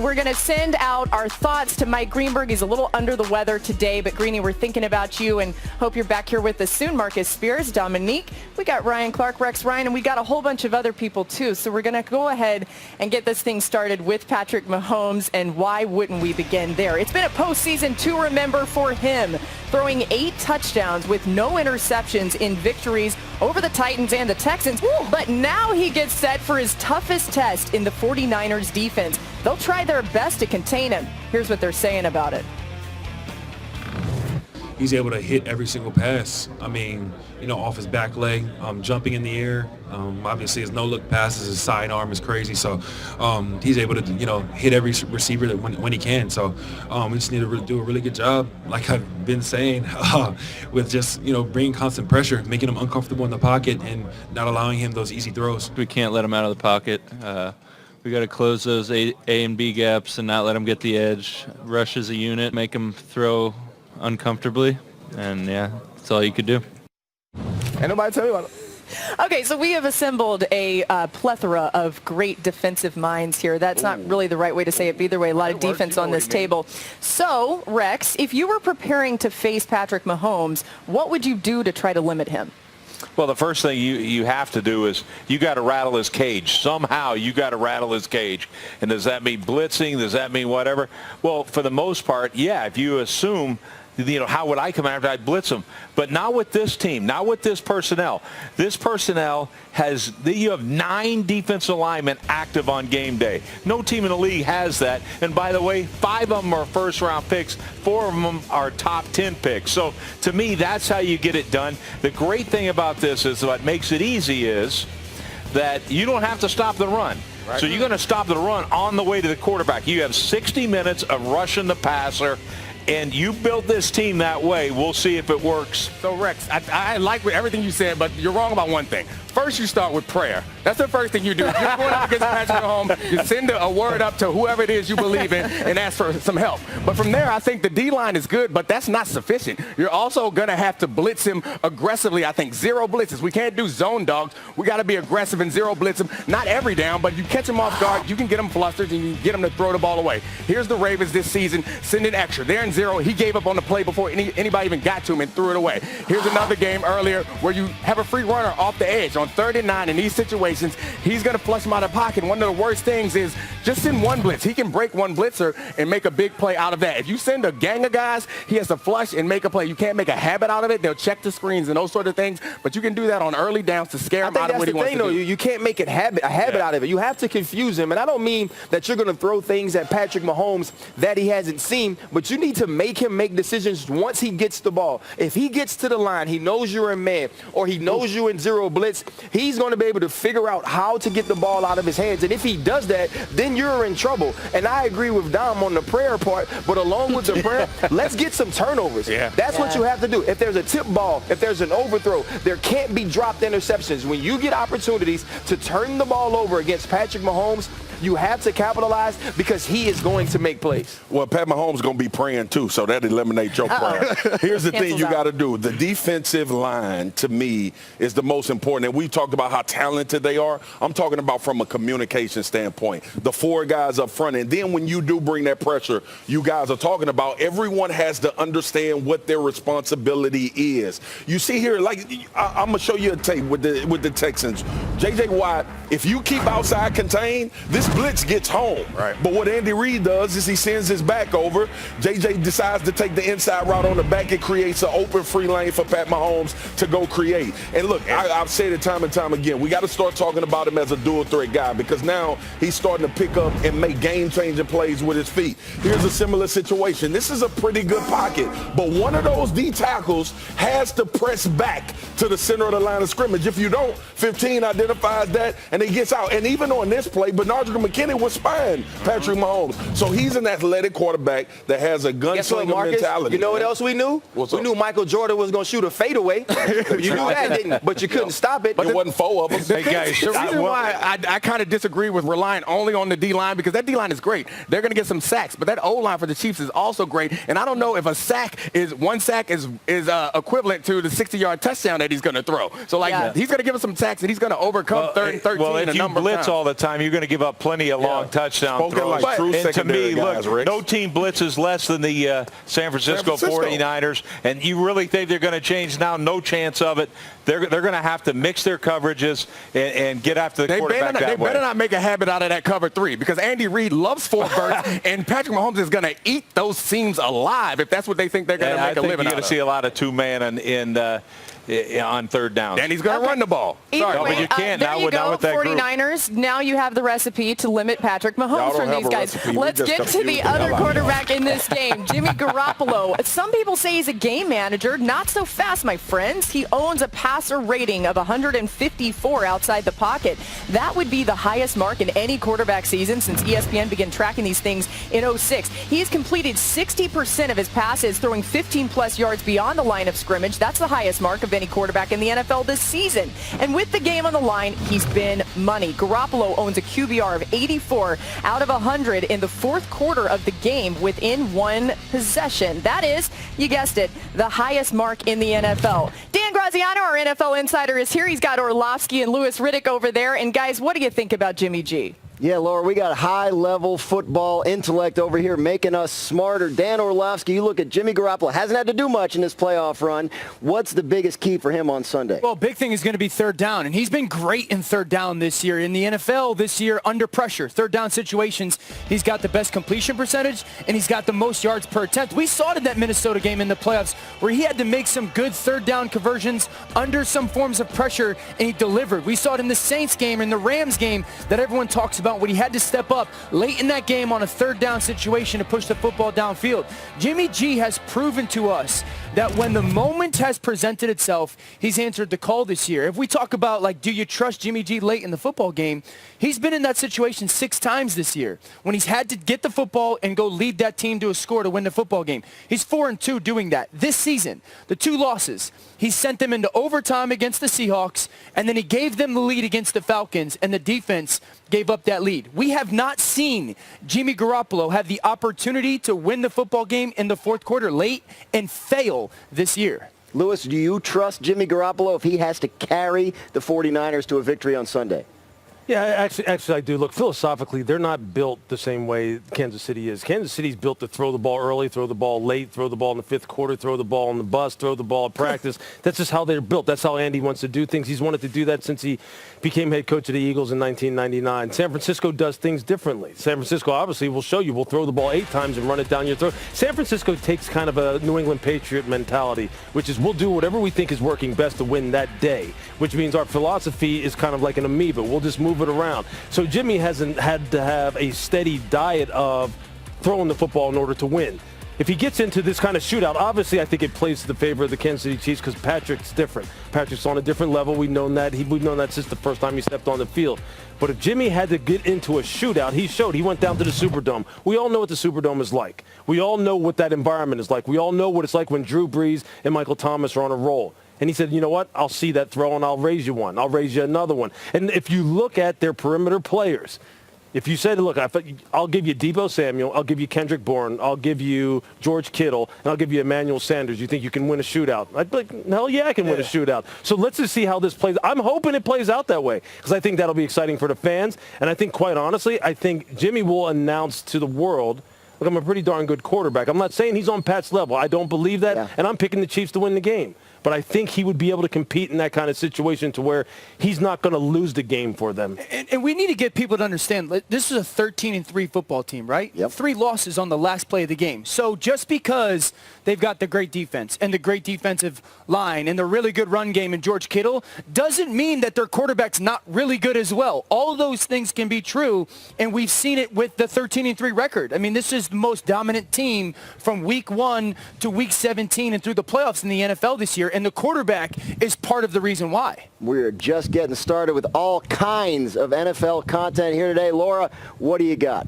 we're going to send out our thoughts to Mike Greenberg. He's a little under the weather today, but Greeny, we're thinking about you and hope you're back here with us soon. Marcus Spears, Dominique, we got Ryan Clark, Rex Ryan, and we got a whole bunch of other people too. So we're going to go ahead and get this thing started with Patrick Mahomes, and why wouldn't we begin there? It's been a postseason to remember for him, throwing 8 touchdowns with no interceptions in victories over the Titans and the Texans. But now he gets set for his toughest test in the 49ers defense. They'll try their best to contain him. Here's what they're saying about it. He's able to hit every single pass. I mean, off his back leg, jumping in the air. Obviously, his no-look passes, his sidearm is crazy. So he's able to, hit every receiver that when he can. So we just need to do a really good job, like I've been saying, with just, bringing constant pressure, making him uncomfortable in the pocket and not allowing him those easy throws. We can't let him out of the pocket. We got to close those A and B gaps and not let him get the edge. Rush as a unit, make him throw uncomfortably, and yeah, that's all you could do. Ain't nobody tell me about it. Okay, so we have assembled a plethora of great defensive minds here. That's not really the right way to say it, but either way, a lot of defense on this table. So, Rex, if you were preparing to face Patrick Mahomes, what would you do to try to limit him? Well, the first thing you have to do is you got to rattle his cage. Somehow you got to rattle his cage. And does that mean blitzing? Does that mean whatever? Well, for the most part, yeah, if you assume, how would I come after? I'd blitz him. But not with this team, not with this personnel. This personnel you have 9 defensive linemen active on game day. No team in the league has that. And by the way, 5 of them are first-round picks. 4 of them are top 10 picks. So to me, that's how you get it done. The great thing about this is what makes it easy is that you don't have to stop the run. Right. So you're going to stop the run on the way to the quarterback. You have 60 minutes of rushing the passer. And you built this team that way. We'll see if it works. So, Rex, I like everything you said, but you're wrong about one thing. First, you start with prayer. That's the first thing you do. If you're going up against Patrick Mahomes, you send a word up to whoever it is you believe in and ask for some help. But from there, I think the D-line is good, but that's not sufficient. You're also going to have to blitz him aggressively. I think 0 blitzes. We can't do zone dogs. We got to be aggressive and 0 blitz him. Not every down, but you catch him off guard. You can get him flustered and you can get him to throw the ball away. Here's the Ravens this season sending extra. They're in 0. He gave up on the play before anybody even got to him and threw it away. Here's another game earlier where you have a free runner off the edge on 3rd and 9. In these situations, he's going to flush him out of the pocket. One of the worst things is just send one blitz. He can break one blitzer and make a big play out of that. If you send a gang of guys, he has to flush and make a play. You can't make a habit out of it. They'll check the screens and those sort of things, but you can do that on early downs to scare him out of what he wants to do. You can't make it a habit out of it. You have to confuse him, and I don't mean that you're going to throw things at Patrick Mahomes that he hasn't seen, but you need to make him make decisions once he gets the ball. If he gets to the line, he knows you're in man, or he knows you in 0 blitz, he's going to be able to figure out how to get the ball out of his hands. And if he does that, then you're in trouble. And I agree with Dom on the prayer part, but along with the prayer, let's get some turnovers. That's what you have to do. If there's a tip ball, if there's an overthrow, there can't be dropped interceptions. When you get opportunities to turn the ball over against Patrick Mahomes, you have to capitalize because he is going to make plays. Well, Pat Mahomes is going to be praying too, so that eliminates your prayer. Here's the thing you got to do. The defensive line, to me, is the most important. And we've talked about how talented they are. I'm talking about from a communication standpoint. The 4 guys up front. And then when you do bring that pressure, you guys are talking about, everyone has to understand what their responsibility is. You see here, like, I'm going to show you a tape with the Texans. J.J. Watt, if you keep outside contained, this blitz gets home. Right. But what Andy Reid does is he sends his back over. JJ decides to take the inside route on the back. It creates an open free lane for Pat Mahomes to go create. And look, I've said it time and time again. We got to start talking about him as a dual threat guy because now he's starting to pick up and make game-changing plays with his feet. Here's a similar situation. This is a pretty good pocket, but one of those D tackles has to press back to the center of the line of scrimmage. If you don't, 15 identifies that and he gets out. And even on this play, Bernard McKinney was spying Patrick Mahomes. So he's an athletic quarterback that has a gunslinger mentality. You know what else we knew? We knew Michael Jordan was going to shoot a fadeaway. You knew that, didn't you? But you couldn't stop it. But it wasn't 4 of them. Hey, guys, the reason why I kind of disagree with relying only on the D-line, because that D-line is great. They're going to get some sacks, but that O-line for the Chiefs is also great. And I don't know if one sack is equivalent to the 60-yard touchdown that he's going to throw. So, he's going to give us some sacks, and he's going to overcome 3rd and 13 well, if you blitz all the time, you're going to give up plenty of long touchdown Spoken throws. like true And to secondary me, guys, look, Rex. no team blitzes less than the San Francisco 49ers. And you really think they're going to change now? No chance of it. They're going to have to mix their coverages and get after the quarterback that way. They better not make a habit out of that cover 3 because Andy Reid loves Fort Burns, and Patrick Mahomes is going to eat those seams alive if that's what they think they're going to make a living out of. You're going to see a lot of two-man on third down. And he's going to run the ball. Either No, way, but you can't there now you with go, that group. 49ers. Now you have the recipe to limit Patrick Y'all Mahomes don't from have these a guys. recipe. We Let's just get to confused the the hell other out of quarterback in this game, Jimmy Garoppolo. Some people say he's a game manager. Not so fast, my friends. He owns a passer rating of 154 outside the pocket. That would be the highest mark in any quarterback season since ESPN began tracking these things in 2006. He's completed 60% of his passes, throwing 15-plus yards beyond the line of scrimmage. That's the highest mark of any quarterback in the NFL this season. And with the game on the line, he's been money. Garoppolo owns a QBR of 84 out of 100 in the fourth quarter of the game within one possession. That is, you guessed it, the highest mark in the NFL. Dan Graziano, our NFL insider, is here. He's got Orlovsky and Louis Riddick over there. And guys, what do you think about Jimmy G? Yeah, Laura, we got high-level football intellect over here making us smarter. Dan Orlovsky, you look at Jimmy Garoppolo. Hasn't had to do much in this playoff run. What's the biggest key for him on Sunday? Well, big thing is going to be third down, and he's been great in third down this year. In the NFL this year, under pressure, third down situations, he's got the best completion percentage, and he's got the most yards per attempt. We saw it in that Minnesota game in the playoffs where he had to make some good third down conversions under some forms of pressure, and he delivered. We saw it in the Saints game, in the Rams game that everyone talks about when he had to step up late in that game on a third down situation to push the football downfield. Jimmy G has proven to us that when the moment has presented itself, he's answered the call this year. If we talk about, like, do you trust Jimmy G late in the football game, he's been in that situation 6 times this year when he's had to get the football and go lead that team to a score to win the football game. He's 4-2 doing that. This season, the 2 losses, he sent them into overtime against the Seahawks, and then he gave them the lead against the Falcons, and the defense gave up that lead. We have not seen Jimmy Garoppolo have the opportunity to win the football game in the fourth quarter late and fail this year. Louis, do you trust Jimmy Garoppolo if he has to carry the 49ers to a victory on Sunday? Yeah, actually I do. Look, philosophically, they're not built the same way Kansas City is. Kansas City's built to throw the ball early, throw the ball late, throw the ball in the fifth quarter, throw the ball on the bus, throw the ball at practice. That's just how they're built. That's how Andy wants to do things. He's wanted to do that since he became head coach of the Eagles in 1999. San Francisco does things differently. San Francisco obviously will show you. We'll throw the ball 8 times and run it down your throat. San Francisco takes kind of a New England Patriot mentality, which is we'll do whatever we think is working best to win that day, which means our philosophy is kind of like an amoeba. We'll just move it around. So Jimmy hasn't had to have a steady diet of throwing the football in order to win. If he gets into this kind of shootout, obviously I think it plays to the favor of the Kansas City Chiefs because Patrick's different. Patrick's on a different level. We've known that. We've known that since the first time he stepped on the field. But if Jimmy had to get into a shootout, he showed. He went down to the Superdome. We all know what the Superdome is like. We all know what that environment is like. We all know what it's like when Drew Brees and Michael Thomas are on a roll. And he said, you know what? I'll see that throw and I'll raise you one. I'll raise you another one. And if you look at their perimeter players, if you said, look, I'll give you Deebo Samuel, I'll give you Kendrick Bourne, I'll give you George Kittle, and I'll give you Emmanuel Sanders, you think you can win a shootout? I'd be like, hell yeah, I can win a shootout. So let's just see how this plays. I'm hoping it plays out that way because I think that'll be exciting for the fans. And I think, quite honestly, I think Jimmy will announce to the world, look, I'm a pretty darn good quarterback. I'm not saying he's on Pat's level. I don't believe that, and I'm picking the Chiefs to win the game. But I think he would be able to compete in that kind of situation to where he's not going to lose the game for them. And we need to get people to understand, this is a 13-3 football team, right? Yep. 3 losses on the last play of the game. So just because they've got the great defense and the great defensive line and the really good run game in George Kittle doesn't mean that their quarterback's not really good as well. All of those things can be true, and we've seen it with the 13-3 record. I mean, this is the most dominant team from week 1 to week 17 and through the playoffs in the NFL this year. And the quarterback is part of the reason why. We're just getting started with all kinds of NFL content here today. Laura, what do you got?